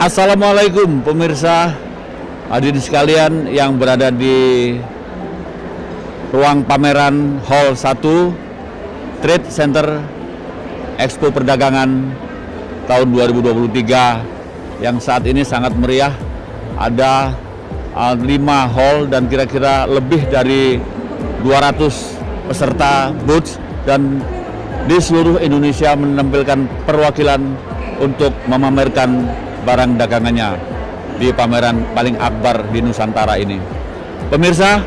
Assalamualaikum pemirsa, hadirin sekalian yang berada di ruang pameran Hall 1 Trade Center Expo Perdagangan tahun 2023 yang saat ini sangat meriah. Ada 5 hall dan kira-kira lebih dari 200 peserta booth, dan di seluruh Indonesia menampilkan perwakilan untuk memamerkan barang dagangannya di pameran paling akbar di Nusantara ini. Pemirsa,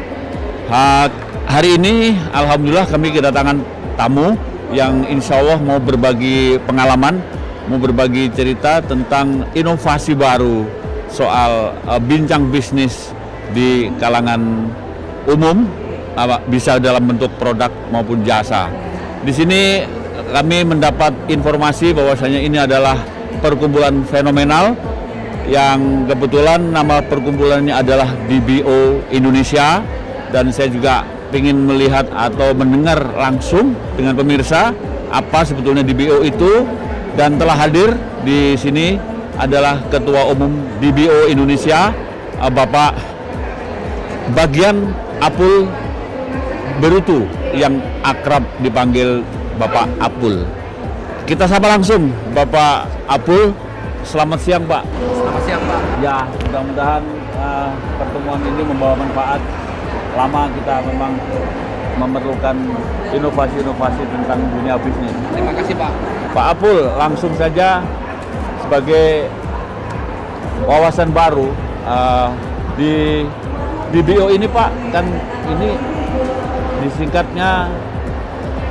hari ini alhamdulillah kami kedatangan tamu yang insya Allah mau berbagi pengalaman, mau berbagi cerita tentang inovasi baru soal bincang bisnis di kalangan umum, bisa dalam bentuk produk maupun jasa. Di sini kami mendapat informasi bahwasanya ini adalah perkumpulan fenomenal yang kebetulan nama perkumpulannya adalah DBO Indonesia, dan saya juga ingin melihat atau mendengar langsung dengan pemirsa apa sebetulnya DBO itu. Dan telah hadir di sini adalah Ketua Umum DBO Indonesia, Bapak Bagian Apul Berutu yang akrab dipanggil Bapak Apul. Kita sapa langsung Bapak Apul. Selamat siang, Pak. Selamat siang, Pak. Ya, mudah-mudahan pertemuan ini membawa manfaat. Lama kita memang memerlukan inovasi-inovasi tentang dunia bisnis. Terima kasih, Pak. Pak Apul, langsung saja sebagai wawasan baru di DBO ini, Pak, kan ini disingkatnya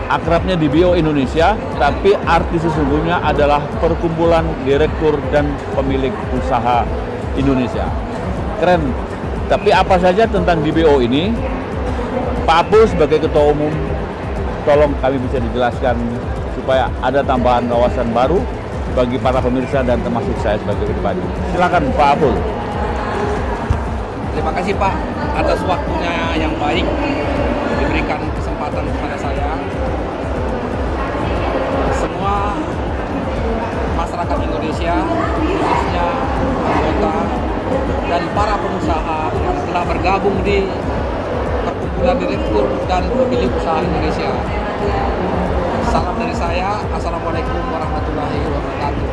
akrabnya DBO Indonesia, tapi arti sesungguhnya adalah Perkumpulan Direktur dan Pemilik Usaha Indonesia. Keren. Tapi apa saja tentang DBO ini? Pak Apul sebagai Ketua Umum, tolong kami bisa dijelaskan supaya ada tambahan wawasan baru bagi para pemirsa dan termasuk saya sebagai pribadi. Silakan Pak Apul. Terima kasih, Pak, atas waktunya yang baik diberikan kesempatan kepada saya. Semua masyarakat Indonesia, khususnya anggota dan para pengusaha yang telah bergabung di Perkumpulan Direktur dan Pemilik Usaha Indonesia. Salam dari saya. Assalamualaikum warahmatullahi wabarakatuh.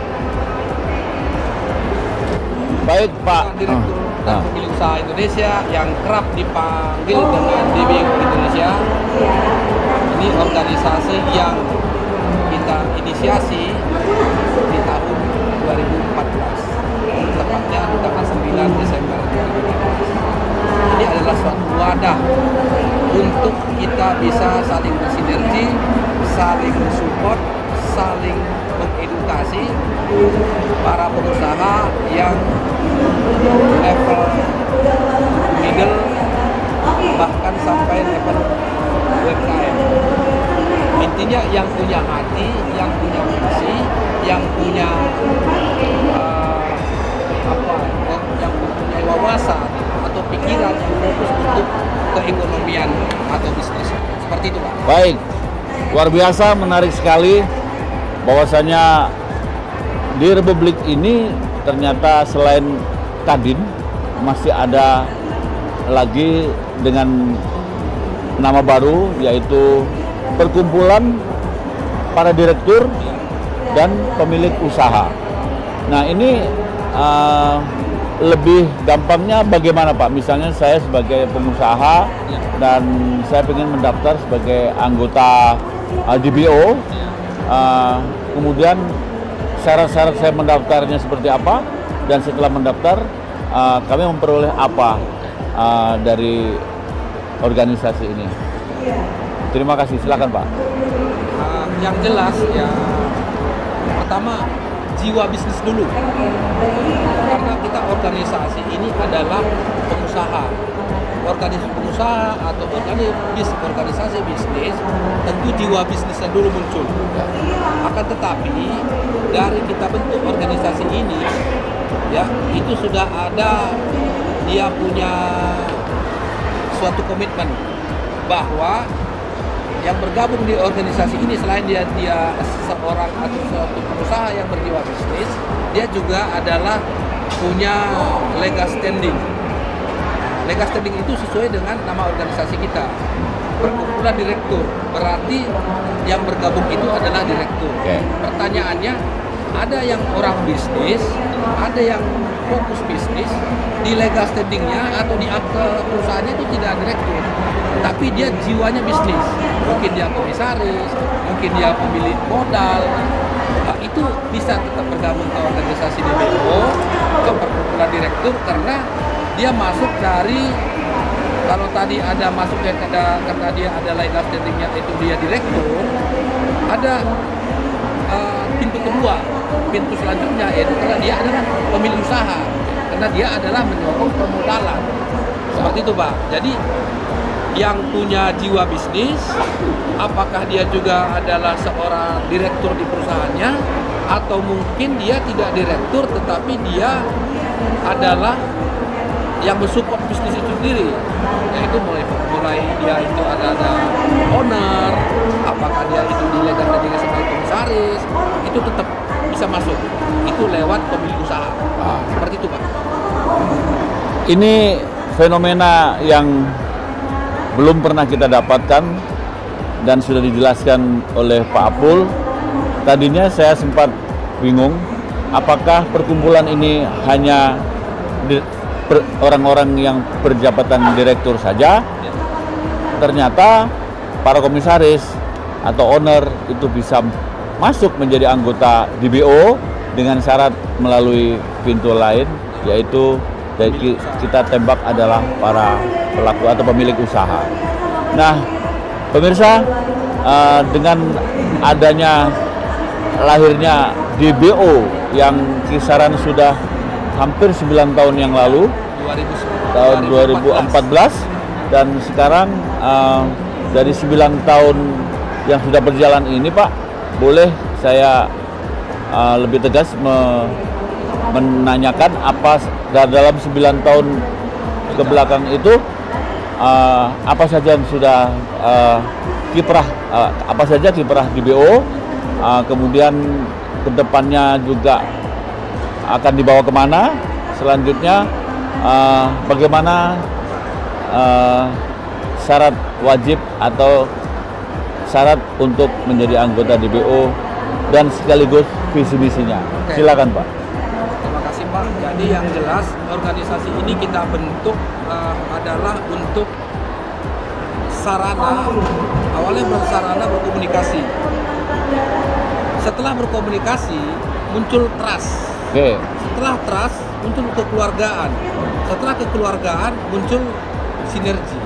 Baik, Pak. Direktur dan Pemilik Usaha Indonesia yang kerap dipanggil dengan DBO Indonesia. Ini organisasi yang kita inisiasi di tahun 2014, tepatnya di tanggal 9 Desember 2014. Ini adalah suatu wadah untuk kita bisa saling bersinergi, saling support, saling mengedukasi para pengusaha yang level middle bahkan sampai level UMKM. Intinya yang punya hati, yang punya visi, yang punya yang mempunyai wawasan atau pikiran yang fokus untuk keekonomian atau bisnis. Seperti itu, Pak. Baik, luar biasa, menarik sekali bahwasanya di Republik ini ternyata selain Kadin masih ada lagi dengan nama baru, yaitu Perkumpulan para Direktur dan Pemilik Usaha. Nah, ini lebih gampangnya bagaimana, Pak? Misalnya saya sebagai pengusaha dan saya ingin mendaftar sebagai anggota DBO, kemudian syarat-syarat saya mendaftarnya seperti apa, dan setelah mendaftar kami memperoleh apa dari organisasi ini. Terima kasih, silakan Pak. Yang jelas ya, pertama jiwa bisnis dulu, karena kita organisasi ini adalah pengusaha. Organisasi pengusaha atau organisasi bisnis, tentu jiwa bisnisnya dulu muncul. Akan tetapi dari kita bentuk organisasi ini, ya itu sudah ada, dia punya suatu komitmen bahwa yang bergabung di organisasi ini selain dia seorang atau suatu pengusaha yang berjiwa bisnis, dia juga adalah punya legal standing. Legal standing itu sesuai dengan nama organisasi kita, perkumpulan direktur, berarti yang bergabung itu adalah direktur. Pertanyaannya, ada yang orang bisnis, ada yang fokus bisnis, di legal standingnya atau di akte perusahaannya itu tidak direktur, tapi dia jiwanya bisnis. Mungkin dia komisaris, mungkin dia pemilik modal. Itu bisa tetap bergabung ke organisasi DBO, ke perkumpulan direktur, karena dia masuk dari, kalau tadi ada masuknya karena dia ada legal standingnya itu dia direktur, ada pintu kedua, pintu selanjutnya yaitu karena dia adalah pemilik usaha, karena dia adalah menyokong permodalan. Seperti itu, Pak. Jadi yang punya jiwa bisnis, apakah dia juga adalah seorang direktur di perusahaannya, atau mungkin dia tidak direktur tetapi dia adalah yang mensupport bisnis itu sendiri, yaitu mulai dia itu ada owner, apakah dia itu di legal standing sebagai komisaris, itu tetap bisa masuk. Itu lewat pemilik usaha. Seperti itu, Pak. Ini fenomena yang belum pernah kita dapatkan dan sudah dijelaskan oleh Pak Apul. Tadinya saya sempat bingung, apakah perkumpulan ini hanya orang-orang yang berjabatan direktur saja. Ternyata para komisaris atau owner itu bisa masuk menjadi anggota DBO dengan syarat melalui pintu lain, yaitu kita tembak adalah para pelaku atau pemilik usaha. Nah, pemirsa, dengan adanya lahirnya DBO yang kisaran sudah hampir 9 tahun yang lalu, tahun 2014, dan sekarang dari 9 tahun yang sudah berjalan ini, Pak, boleh saya lebih tegas menanyakan apa dalam 9 tahun ke belakang itu apa saja yang sudah kiprah, apa saja kiprah DBO, kemudian kedepannya juga akan dibawa kemana, selanjutnya bagaimana syarat wajib atau syarat untuk menjadi anggota DBO dan sekaligus visi misinya. Silakan, Pak. Terima kasih, Pak. Jadi yang jelas organisasi ini kita bentuk adalah untuk sarana, awalnya bersarana berkomunikasi. Setelah berkomunikasi muncul trust. Setelah trust muncul kekeluargaan. Setelah kekeluargaan muncul sinergi.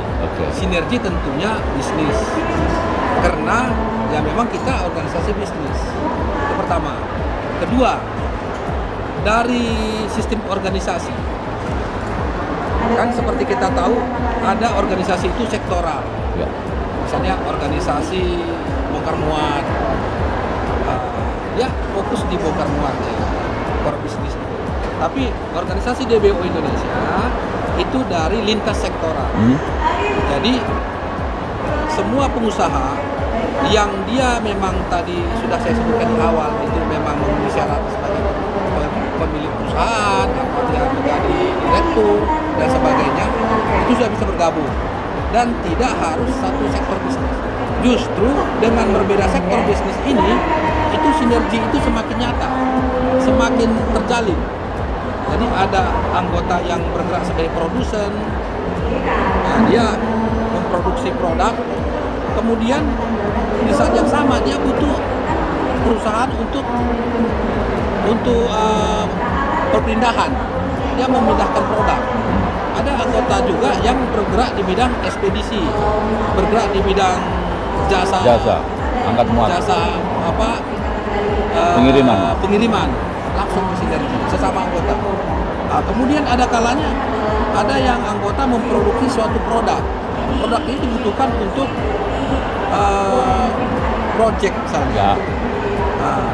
Sinergi tentunya bisnis. Karena ya memang kita organisasi bisnis. Itu pertama. Kedua, dari sistem organisasi. Kan seperti kita tahu ada organisasi itu sektoral. Misalnya organisasi bongkar muat. Ya fokus di bongkar muat ya. Bisnis. Tapi organisasi DBO Indonesia itu dari lintas sektoral. Jadi semua pengusaha yang dia memang tadi sudah saya sebutkan di awal itu memang memenuhi syarat sebagai pemilik perusahaan atau dia menjadi direktur dan sebagainya, itu sudah bisa bergabung dan tidak harus satu sektor bisnis. Justru dengan berbeda sektor bisnis ini, itu sinergi itu semakin nyata, semakin terjalin. Jadi ada anggota yang bergerak sebagai produsen, nah dia memproduksi produk, kemudian di saat yang sama dia butuh perusahaan untuk perpindahan, dia memindahkan produk. Ada anggota juga yang bergerak di bidang ekspedisi, bergerak di bidang jasa angkat muat, jasa pengiriman langsung bersinergi sesama anggota. Nah, kemudian ada kalanya ada yang anggota memproduksi suatu produk ini dibutuhkan untuk project misalnya. Nah,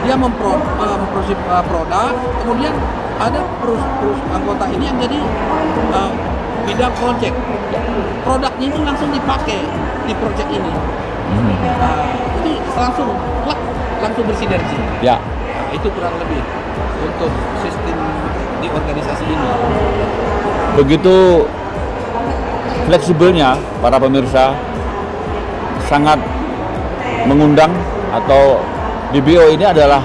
dia memproduksi produk, kemudian ada anggota ini yang jadi bidang project. Produknya itu langsung dipakai di project ini. Itu langsung bersinergi. Nah, itu kurang lebih untuk sistem di organisasi ini. Begitu fleksibelnya para pemirsa, sangat mengundang, atau DBO ini adalah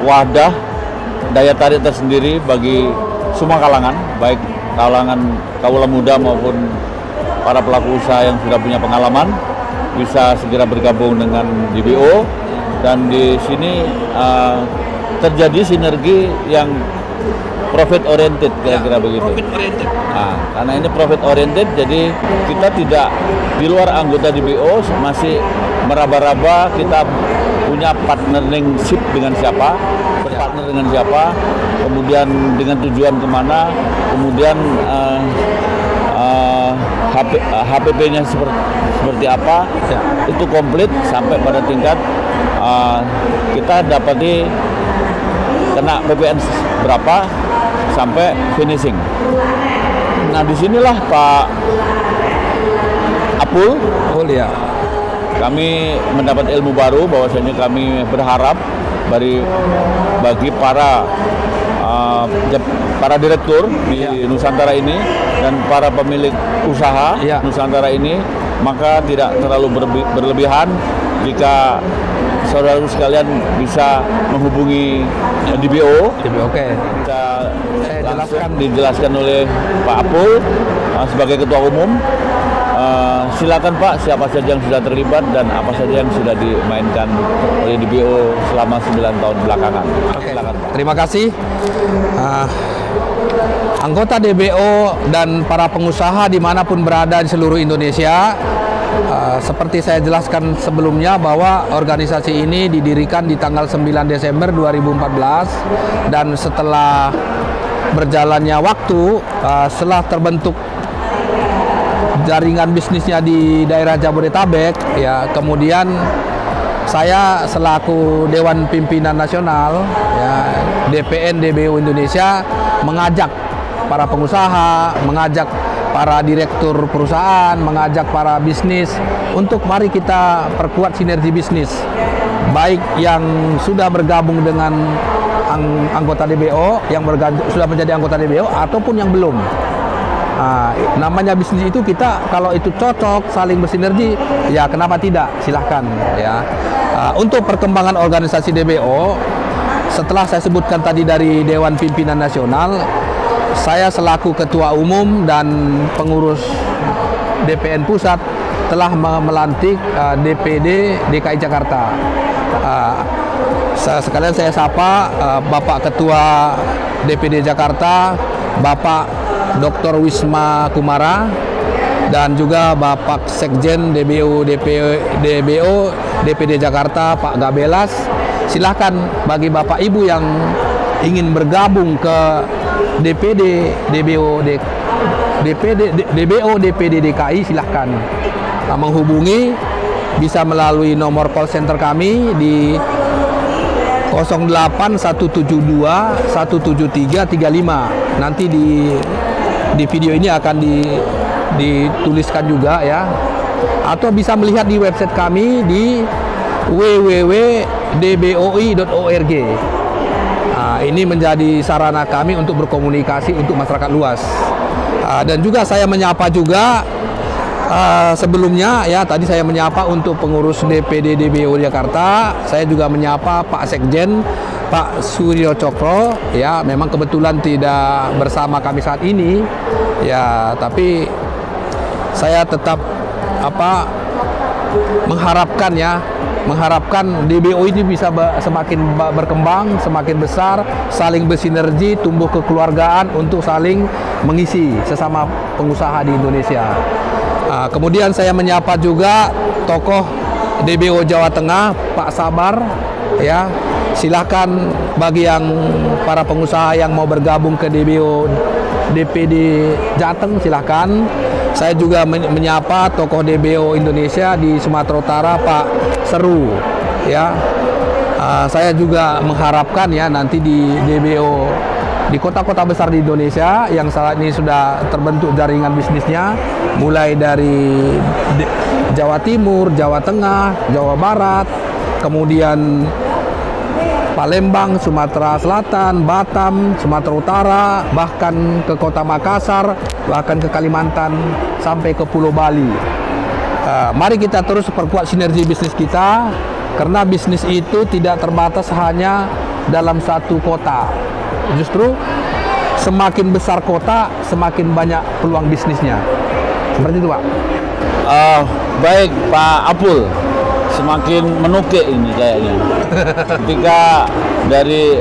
wadah daya tarik tersendiri bagi semua kalangan, baik kalangan kaula muda maupun para pelaku usaha yang sudah punya pengalaman bisa segera bergabung dengan DBO, dan di sini terjadi sinergi yang profit oriented, kira-kira begitu. Profit oriented. Nah, karena ini profit oriented, jadi kita tidak di luar anggota DBO masih meraba-raba kita punya partnership dengan siapa, berpartner dengan siapa, kemudian dengan tujuan kemana, kemudian HPP-nya seperti apa, itu komplit sampai pada tingkat kita dapati kena PPN berapa sampai finishing. Nah, disinilah Pak Apul, ya. kami mendapat ilmu baru, bahwasanya kami berharap bagi para direktur di Nusantara ini dan para pemilik usaha Nusantara ini, maka tidak terlalu berlebihan jika saudara sekalian bisa menghubungi DBO. Oke. Saya dijelaskan oleh Pak Apul sebagai ketua umum. Silakan Pak, siapa saja yang sudah terlibat dan apa saja yang sudah dimainkan oleh DBO selama 9 tahun belakangan. Silakan Pak. Terima kasih. Anggota DBO dan para pengusaha dimanapun berada di seluruh Indonesia, seperti saya jelaskan sebelumnya bahwa organisasi ini didirikan di tanggal 9 Desember 2014, dan setelah berjalannya waktu, setelah terbentuk jaringan bisnisnya di daerah Jabodetabek, ya, kemudian saya selaku Dewan Pimpinan Nasional, ya, DPN DBO Indonesia, mengajak para pengusaha, mengajak para direktur perusahaan, mengajak para bisnis untuk mari kita perkuat sinergi bisnis, baik yang sudah bergabung dengan anggota DBO, yang sudah menjadi anggota DBO, ataupun yang belum. Namanya bisnis itu, kita kalau itu cocok, saling bersinergi, ya kenapa tidak, silahkan ya. Untuk perkembangan organisasi DBO, setelah saya sebutkan tadi dari Dewan Pimpinan Nasional, saya selaku ketua umum dan pengurus DPN Pusat telah melantik DPD DKI Jakarta. Sekalian saya sapa Bapak Ketua DPD Jakarta, Bapak Dr. Wisma Kumara, dan juga Bapak Sekjen DBO DPD Jakarta, Pak Gabelas. Silahkan bagi Bapak Ibu yang ingin bergabung ke DBO DPD DKI, silahkan menghubungi, bisa melalui nomor call center kami di 08172 173 35. Nanti di video ini akan dituliskan juga ya, atau bisa melihat di website kami di www.dboi.org. Ini menjadi sarana kami untuk berkomunikasi untuk masyarakat luas. Dan juga saya menyapa juga sebelumnya ya, tadi saya menyapa untuk pengurus DPD DBO Jakarta, saya juga menyapa Pak Sekjen Pak Suryo Cokro ya, memang kebetulan tidak bersama kami saat ini ya, tapi saya tetap mengharapkan DBO ini bisa semakin berkembang, semakin besar, saling bersinergi, tumbuh kekeluargaan untuk saling mengisi sesama pengusaha di Indonesia. Kemudian saya menyapa juga tokoh DBO Jawa Tengah, Pak Sabar ya. Silakan bagi yang para pengusaha yang mau bergabung ke DBO DPD Jateng, silakan. Saya juga menyapa tokoh DBO Indonesia di Sumatera Utara, Pak Seru ya. Saya juga mengharapkan ya, nanti di DBO di kota-kota besar di Indonesia yang saat ini sudah terbentuk jaringan bisnisnya, mulai dari Jawa Timur, Jawa Tengah, Jawa Barat, kemudian Palembang, Sumatera Selatan, Batam, Sumatera Utara, bahkan ke Kota Makassar, bahkan ke Kalimantan, sampai ke Pulau Bali. Mari kita terus perkuat sinergi bisnis kita, karena bisnis itu tidak terbatas hanya dalam satu kota. Justru semakin besar kota, semakin banyak peluang bisnisnya. Seperti itu, Pak. Baik, Pak Apul. Semakin menukik ini kayaknya. Ketika dari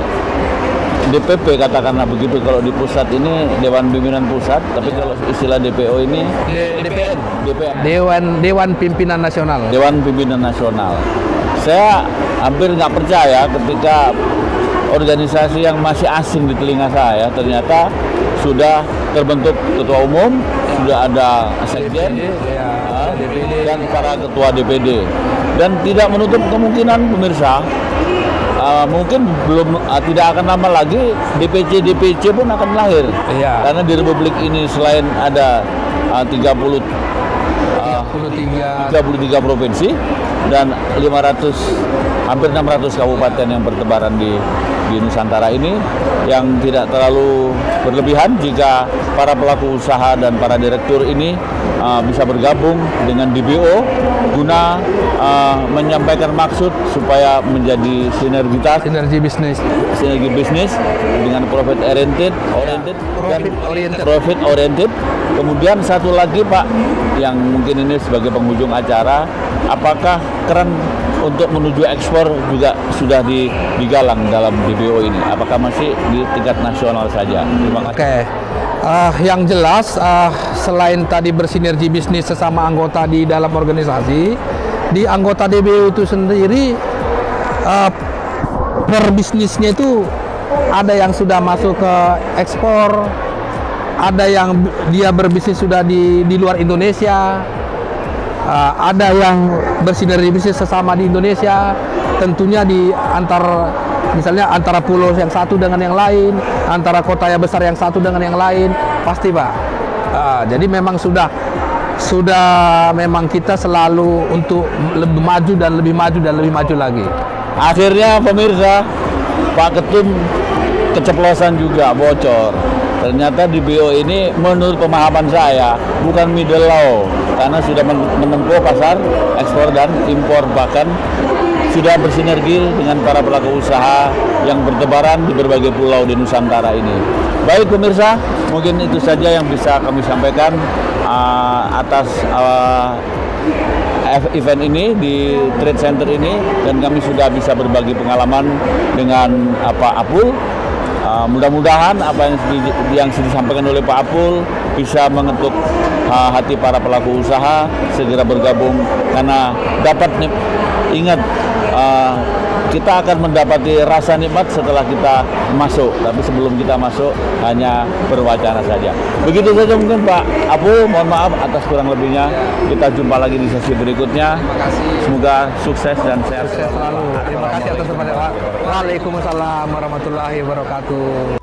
DPP, katakanlah begitu, kalau di pusat ini Dewan Pimpinan Pusat, tapi kalau istilah DPO ini DPN. Dewan Pimpinan Nasional. Dewan Pimpinan Nasional. Saya hampir nggak percaya ketika organisasi yang masih asing di telinga saya ternyata sudah terbentuk ketua umum, sudah ada sekjen, dan para ketua DPD, dan tidak menutup kemungkinan pemirsa, mungkin tidak akan lama lagi DPC pun akan lahir. Karena di Republik ini selain ada 33 provinsi dan hampir 600 kabupaten yang bertebaran di Nusantara ini, yang tidak terlalu berlebihan jika para pelaku usaha dan para direktur ini bisa bergabung dengan DBO guna menyampaikan maksud supaya menjadi sinergi bisnis dengan profit oriented. Kemudian satu lagi, Pak, yang mungkin ini sebagai penghujung acara, apakah keran untuk menuju ekspor juga sudah digalang dalam DBO ini? Apakah masih di tingkat nasional saja? Terima kasih. Yang jelas, selain tadi bersinergi bisnis sesama anggota di dalam organisasi, di anggota DBO itu sendiri, per bisnisnya itu ada yang sudah masuk ke ekspor, ada yang dia berbisnis sudah di luar Indonesia, ada yang bersinergi bisnis sesama di Indonesia, tentunya misalnya antara pulau yang satu dengan yang lain, antara kota yang besar yang satu dengan yang lain, pasti, Pak. Jadi memang sudah memang kita selalu untuk lebih maju dan lebih maju lagi. Akhirnya pemirsa, Pak Ketum keceplosan juga, bocor. Ternyata DBO ini menurut pemahaman saya bukan middle law, karena sudah menempuh pasar ekspor dan impor, bahkan sudah bersinergi dengan para pelaku usaha yang bertebaran di berbagai pulau di Nusantara ini. Baik pemirsa, mungkin itu saja yang bisa kami sampaikan atas event ini di Trade Center ini, dan kami sudah bisa berbagi pengalaman dengan Pak Apul. Mudah-mudahan apa yang disampaikan oleh Pak Apul bisa mengetuk hati para pelaku usaha segera bergabung, karena dapat ingat, kita akan mendapati rasa nikmat setelah kita masuk, tapi sebelum kita masuk hanya berwacana saja. Begitu saja mungkin Pak Apul, mohon maaf atas kurang lebihnya. Kita jumpa lagi di sesi berikutnya. Terima kasih. Semoga sukses dan sehat selalu. Terima kasih atas perhatian. Waalaikumsalam warahmatullahi wabarakatuh.